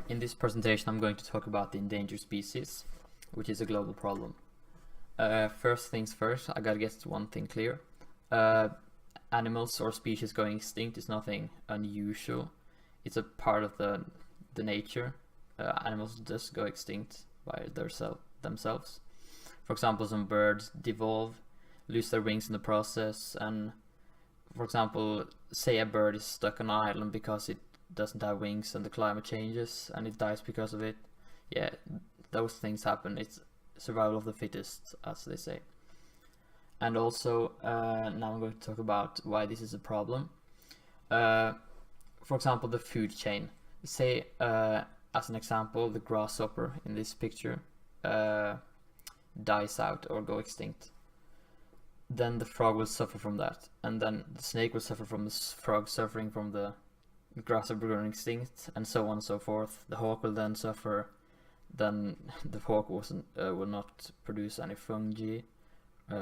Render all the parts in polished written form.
In this presentation I'm going to talk about the endangered species, which is a global problem. First things first, I gotta get one thing clear. Animals or species going extinct is nothing unusual. It's a part of the nature. Animals just go extinct by themselves. For example, some birds devolve, lose their wings in the process, and for example, say a bird is stuck on an island because it doesn't have wings and the climate changes and it dies because of it. Yeah, those things happen. It's survival of the fittest, as they say. And also, now I'm going to talk about why this is a problem. For example, the food chain. Say, as an example, the grasshopper in this picture dies out or go extinct. Then the frog will suffer from that, and then the snake will suffer from the frog suffering from the grasshopper going extinct, and so on and so forth. The hawk will then suffer. Then the hawk will not produce any fungi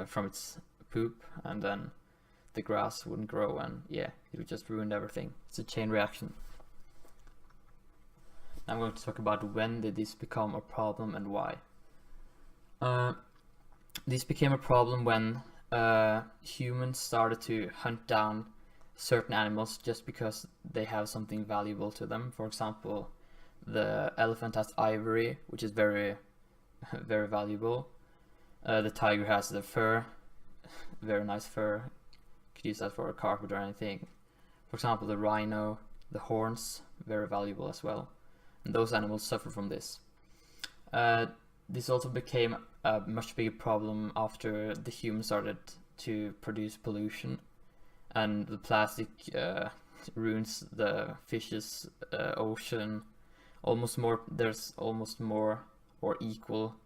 from its poop, and then the grass wouldn't grow, and yeah, it would just ruin everything. It's a chain reaction. I'm going to talk about when did this become a problem and why. This became a problem when humans started to hunt down certain animals just because they have something valuable to them. For example, the elephant has ivory, which is very very valuable. The tiger has the fur, very nice fur, could use that for a carpet or anything. For example, the rhino, the horns, very valuable as well, and those animals suffer from this. This also became a much bigger problem after the humans started to produce pollution, and the plastic ruins the fish's ocean. There's almost more or equal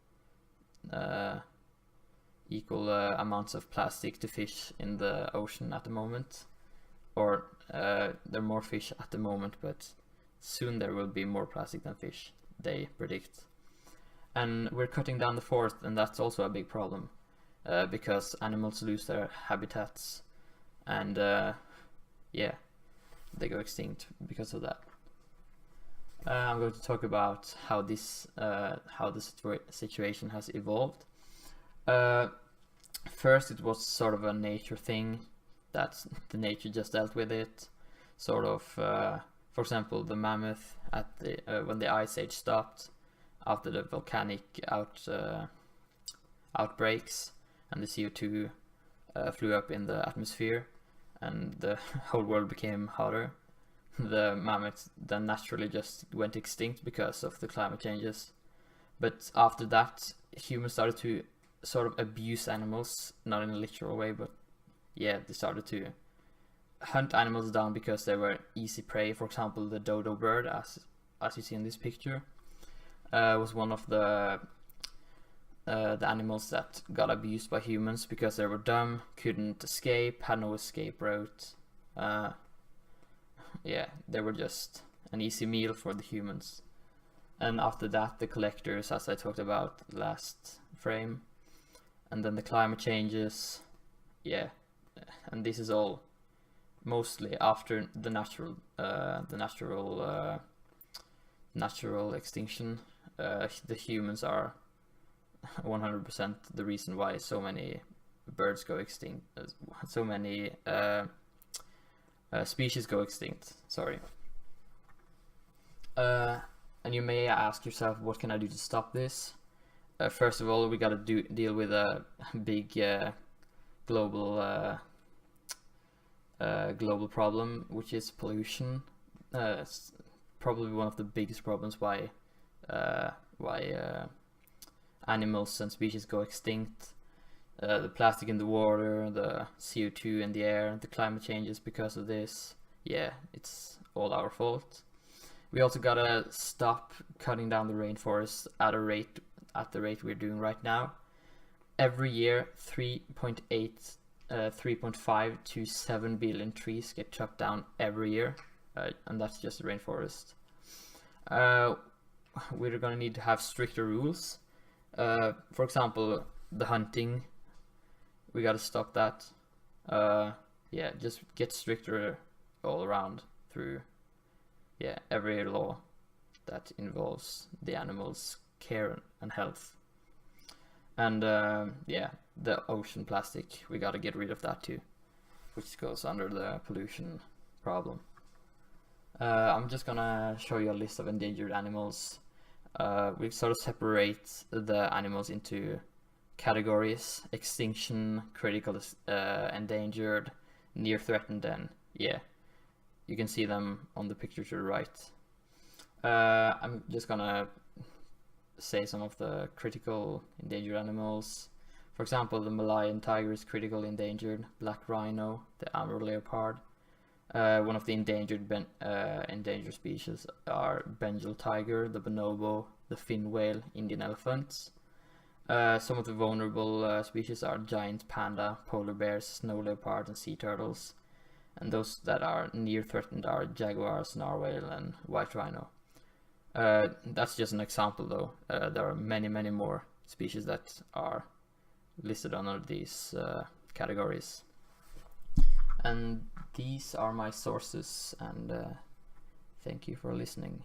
amounts of plastic to fish in the ocean at the moment, or there are more fish at the moment, but soon there will be more plastic than fish, they predict. And we're cutting down the forest, and that's also a big problem, because animals lose their habitats, and yeah, they go extinct because of that. I'm going to talk about how the situation has evolved. First, it was sort of a nature thing, that the nature just dealt with it. Sort of, for example, the mammoth at when the ice age stopped after the volcanic outbreaks, and the CO2 flew up in the atmosphere, and the whole world became hotter. The mammoth then naturally just went extinct because of the climate changes. But after that, humans started to sort of abuse animals, not in a literal way, but yeah, they started to hunt animals down because they were easy prey. For example, the dodo bird, as you see in this picture, was one of the animals that got abused by humans because they were dumb, couldn't escape, had no escape route. Yeah, they were just an easy meal for the humans. And after that, the collectors, as I talked about last frame, and then the climate changes. Yeah, and this is all mostly after the natural extinction. The humans are 100% the reason why so many birds go extinct, so many species go extinct, sorry. And you may ask yourself, what can I do to stop this? First of all, we gotta deal with a big global problem, which is pollution. It's probably one of the biggest problems why animals and species go extinct. The plastic in the water, the CO2 in the air, the climate changes because of this. Yeah, it's all our fault. We also gotta stop cutting down the rainforest at the rate we're doing right now. Every year, 3.5 to 7 billion trees get chopped down every year, and that's just the rainforest. We're gonna need to have stricter rules. For example, the hunting. We gotta stop that. Yeah, just get stricter all around through every law that involves the animal's care and health. And yeah, the ocean plastic, we gotta get rid of that too, which goes under the pollution problem. I'm just gonna show you a list of endangered animals. We sort of separate the animals into categories: extinction, critical, endangered, near threatened, and yeah, you can see them on the picture to the right. I'm just gonna say some of the critical endangered animals. For example, the Malayan tiger is critically endangered, black rhino, the Amur leopard. One of the endangered species are Bengal tiger, the bonobo, the fin whale, Indian elephants. Some of the vulnerable species are giant panda, polar bears, snow leopard, and sea turtles. And those that are near threatened are jaguars, narwhal, and white rhino. That's just an example though. There are many more species that are listed under these categories. And these are my sources, and thank you for listening.